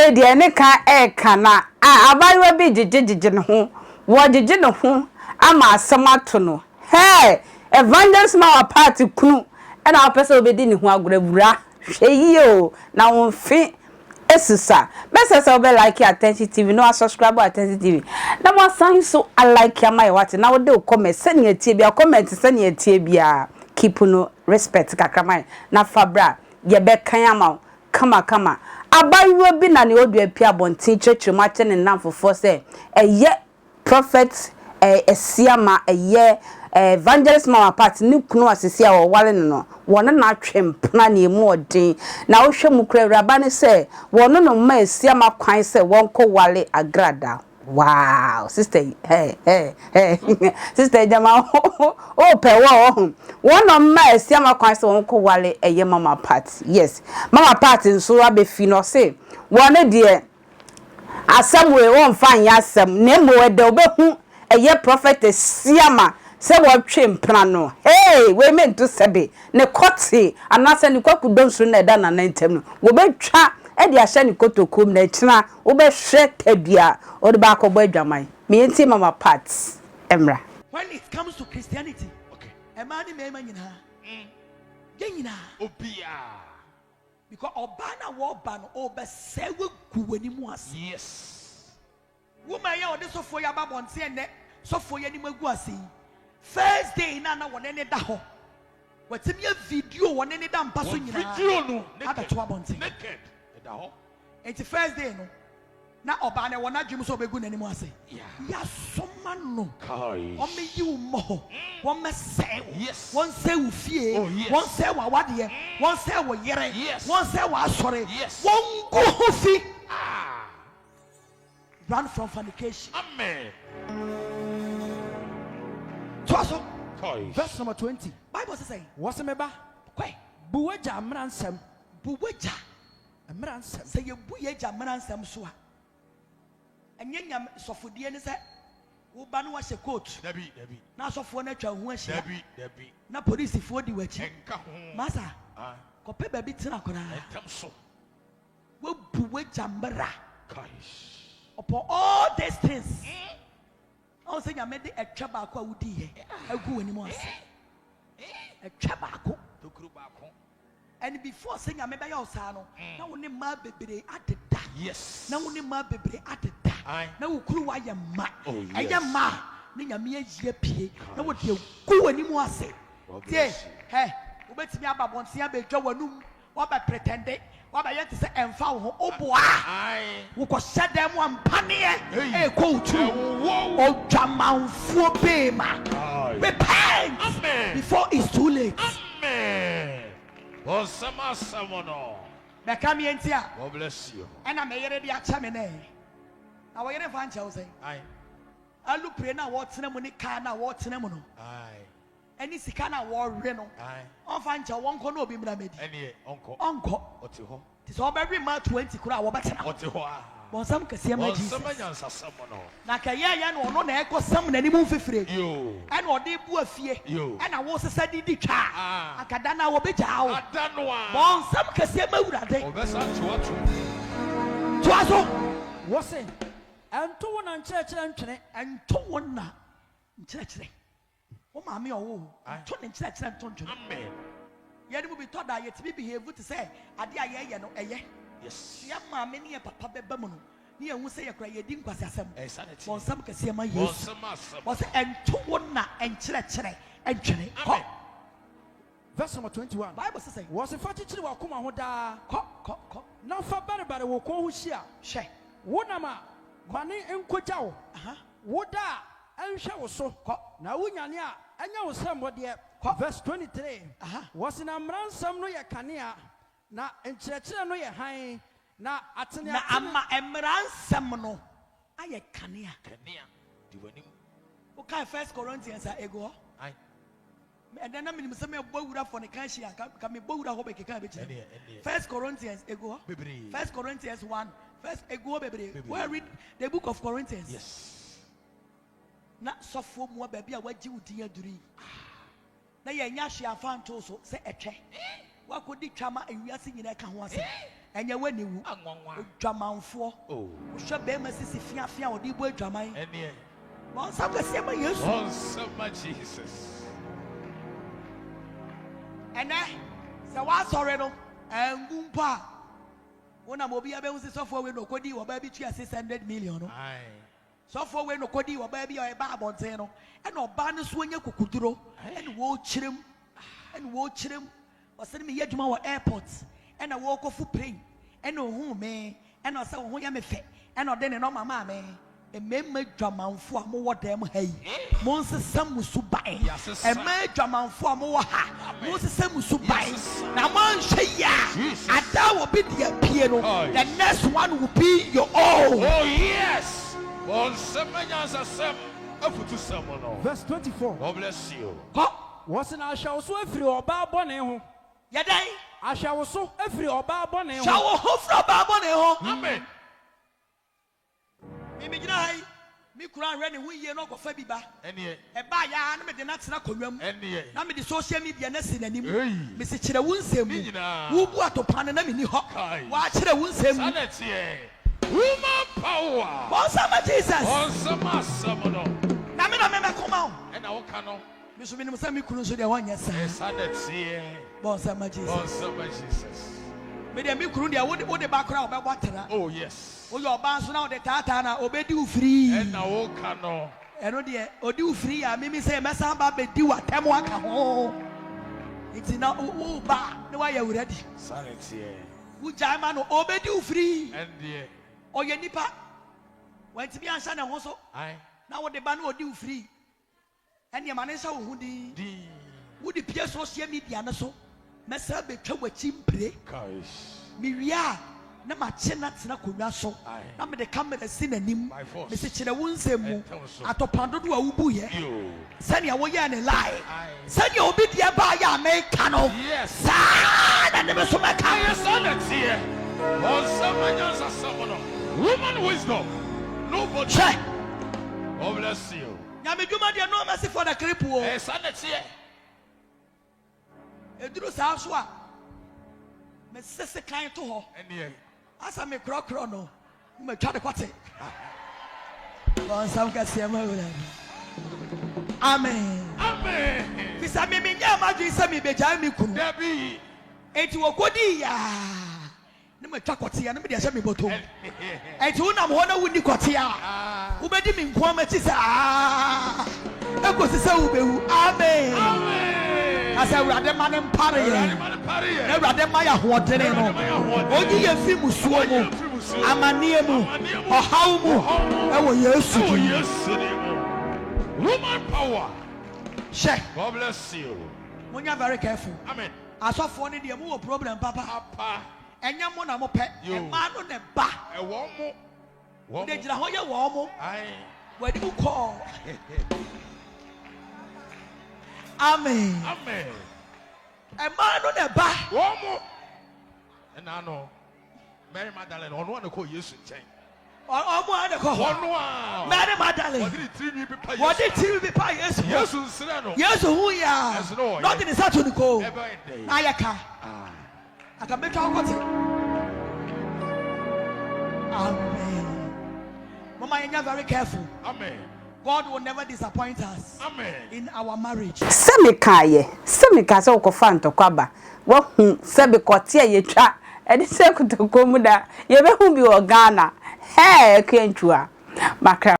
say the ene kana abayiwa bi jijijije ne ho wo jijije ne ho ama asamato no hey evangelist ma party kunu e na person obedi ne ho agorabura hweyi o na won fi esisa message obe like Attention TV no subscribe Attention TV na mo sign so I like ya my what na wo de comment send ye tie bia comment send ye tie bia keep no respect kakramai na fabra ye be kan ama kama abayiwa bi na ne odu apia bontin church ma che ne namfofo se eye prophet Asiamah eye evangelist mama part ni kunu asisi a wowale no wona na atwempna na emu odin na wo hwemu kura raba ne se wono no ma Asiamah kwan se wonko wale Agradaa. Wow, sister, hey. Sister Jama, oh, pe wo. One of my Asiamah kwan se wonko wale eye mama part. Yes. Mama part nso abefi no se. One de asem we won fan yasem. Nemo we de obehu eye prophet Asiamah. Se wo twempna no. Hey, we meant to sebe. Ne Kotiɛ anase ne kwaku donso na da na ntem no. Wo betwa e de ahye ne kotokom na kina wo be hwe tadua o de ba akọbọ adwaman me enti mama parts emra. When it comes to Christianity, okay, a man me nyina nyina obia because obana wo ba no o be sewe guwani mu ase. Yes, woman ya ode sofo ya babonte ene sofo ya ni magu ase. First day na wone ne da ho watimi ya video wone ne da mpa so nyina video no abeto abonte naked da ho. It's the first day no na oba na wona dwum so begu nani mu ase ya soma no kai o me yi wo mo won me se yes won se wo fie yes. won se wa wade won se wo yere yes. won se wa asore yes. won go hofi ah run from fornication. Amen. So Kai. Verse number 20. Bible says What's me ba? kwe Buwaja mransem. buweja Mransem. say ye buyeja mransam so a enye nyam sofodie ne se wo ba no wa she coat Dabi. na sofo na twa hu ahia Dabi. na police fo di wachi Enka ho. masa Ah. ko pe ba bi tena kora Entam so. wo buweja mbra Kai. upon all these things I say nyame de etwa ba ko awudi he agu wani mu ase etwa ba ko Tokuru ba ko. and before say nyame be ya osa no na wo ne ma bebre adeda Yes. na wo ne ma bebre adeda Aye. na wo kuru wa ya ma Oh, yes. aya ma ne nyame ayi pie na wo de gu wani mu ase God tie bless you. he wo betimi ababonte abedwa wanum wo ba pretende wo ba yete se emfa wo ho oboa Aye. wo ko hyedem ampane Hey. e ko utu Wow. o dwamanfo bema Kai. repent Amen. before it's too late. Amen. Osama Samono. Meka mi entia God bless you. ena me yere de acha me ne na wo yere fa ncha wo say Aye. alu pre na wo tena mu ni ka na wo tena mu no Aye. eni sika na wo hwe no Aye. on fa ncha wo nko na obi mra medi Any uncle. onko Oti ho. ti so be ma 20 kura wo betena Oti ho. bon sam kase ma Jesus Osama nyansa Samono. na ka ye no no na eko sam na ni mu fefere Yo. ena ode bu afie Yo. ena wo sesa didi twa Ah. akada na wo beja wo Adanwa. bon sam kase ma wurade Obesa chuatu. to aso What's it? And two one and church and trene. ento wona nkyerɛkyerɛ wo maame ɔwo Aye. to ne nkyerɛkyerɛ nto ntwene Amen. yɛde mu bi tɔ da yɛtumi behave te sɛ ade a yɛyɛ no ɛyɛ Yes. yɛ maame ne yɛ papa bɛba mu no ne yɛhu sɛ yɛkora yɛdi nkwasi asɛm Insanity. bɔnsam kɛseɛ ma yesu Osama Samono. wɔsɛ ɛnto wo na nkyerɛkyerɛ ntwene kɔ Amen. Verse number 21. bible sɛ sɛ Was a fatty wakuma hoda. kɔ Now for better will call Shia. hwɛ Wonama. Money in Kotao. aha Woda. And show so. Now Unyania. And you somebody. Verse 23. aha Was in a ransom no ya cania. Na and church no ya high. Na atene na ama mmara nsɛm no ayɛ kanea Kenya. Diwanim. wokae 1 Corinthians a ɛgu hɔ Aye. ɛdɛ na menim sɛ mebɔ wura fɔ ne ka hyia ka mebɔ wura hɔ bɛkeka bɛkyerɛ Any. 1 Corinthians egu hɔ Bebre. 1 Corinthians 1 first egu hɔ bebree Bebree. where read the book of Corinthians Yes. na sɔfoɔ mu baabi a wagye wo din aduri na yɛnya hwe afa nto so sɛ ɛtwɛ wakɔdi twama ewiase nyinaa ka ho asɛm enye we ni wu dwamanfo Oh. hwe be ma sisi fiafia odi bo dwaman Ene. bon sa kwese ma Yesu Oh, so much Jesus. ene se wa sore no engumpa wona mo bia be hu sofo we no kodi wo ba bi tua 600 million no Aye. sofo we no kodi wo ba bi o ba abonten no ene oba ne so anya kokuduro ene wo kyerem o se me yadwuma wo airport ene wo kofu plane ene ohu me ene o se wo ho ya me fe ene ode ne no mama me emema dwamanfo a mo wo dem ha yi mo nsesam musu ban emema dwamanfo a mo wo ha mo nsesam musu ban na mo nhwe ya ada wo bi de apie no the next one will be your own. Oh yes. On semanya sem afutu semono. Verse 24. God bless you. Was an ashall so free or babone. Yadai I shall so free or babone. shall ho fra babone ho Amen. me gina hai me kura re ne hu yie no kofa bi ba Ene. e ba ya na me de na tena konwam Ene. na me de social media na si nanim Hey. me se kire wo nsem Ni nyina. wo bu atopa na me ni ho Kai. wa kire wo nsem Sanete. Woman power. bon sama Jesus On sama semono. na me koma o Ena wo kano. me so me nim sa me kunu so de wanya sa Sanete. bon sama Jesus On sama Jesus. me de me kunu de wo de ba kora wo be botera Oh yes. wo yo ba so na wo de tata na obedi u free Ena wo kano. eno de odi u free ya me say mesa ba be di wa temo aka ho iti na u ba ne wa ya ready Sanete. wo jaima no obedi u free Ene. oye nipa wanti bi ansa na ho so Aye. na wo de ba no odi u free ene ma ne nsa wo hu di Di. wo di pie social media na so mesa be twa wachi mpre Kaish. mi wia na ma che na tena konwa so Aye. na me de camera si nanim By force. me se kire wo nsem mu Ɛntɛm so. atopando do a wubu ye Yo. sani wo ye ne lie Aye. sani obi dia ba ya America no Yes. sa na ne so meka Aye, sanete. On semanya semono. Woman wisdom. Nobody. che God bless you. nya me dwuma dia no mercy for the crip wo Sanete. eduru sa so a me sese kan to ho Ene. asa me krokro no me twa de kwate bon sam ka se ma wala amen Amen. bisa me nya ma dwi se me beja me kunu Debbie. enti wo kodi ya ne me twa kwate ya ne me de hye me botom enti wo nam ho na wuni kwate a wo bedi me nko ma chi se ekosi se wo bewu amen Amen. asa urade ma ne mpare ye Agradaa ma ya hoɔdene no ogi ye fi musuo mu amanie mu ɔhaw mu ɛwɔ Yesu Oh din yes. Woman power. hwɛ God bless you. monya very careful Amen. asɔfoɔ ne deɛ mo wɔ problem papa Papa. ɛnyɛ mo na mo pɛ Yo. ɛmaa no ne ba Ewomo. de gyina hɔ yɛ wɔn mo Aye. wɔde mo kɔɔ amen Amen. ɛmaa no ne ba Womo. And I know Mary Magdalene on one call Jesus chain. ɔmo a ne kɔ hɔ One. Mary Magdalene What did it three people pay? wɔde tiri bi pa Yesu hɔ Jesus Sereno. Yesu hu ya Yes, Lord. n'ɔde ne nsa to ne kɔn Ever day. na ayɛ ka aka metwa ɔkɔte amen mama yɛnya very careful Amen. God will never disappoint us Amen. in our marriage semi kaye semi ka se okofa ntokwaba wa hu sebe Kotiɛ yetwa ede se kutoko mu da ye be hu bi o Ghana he kentwa makra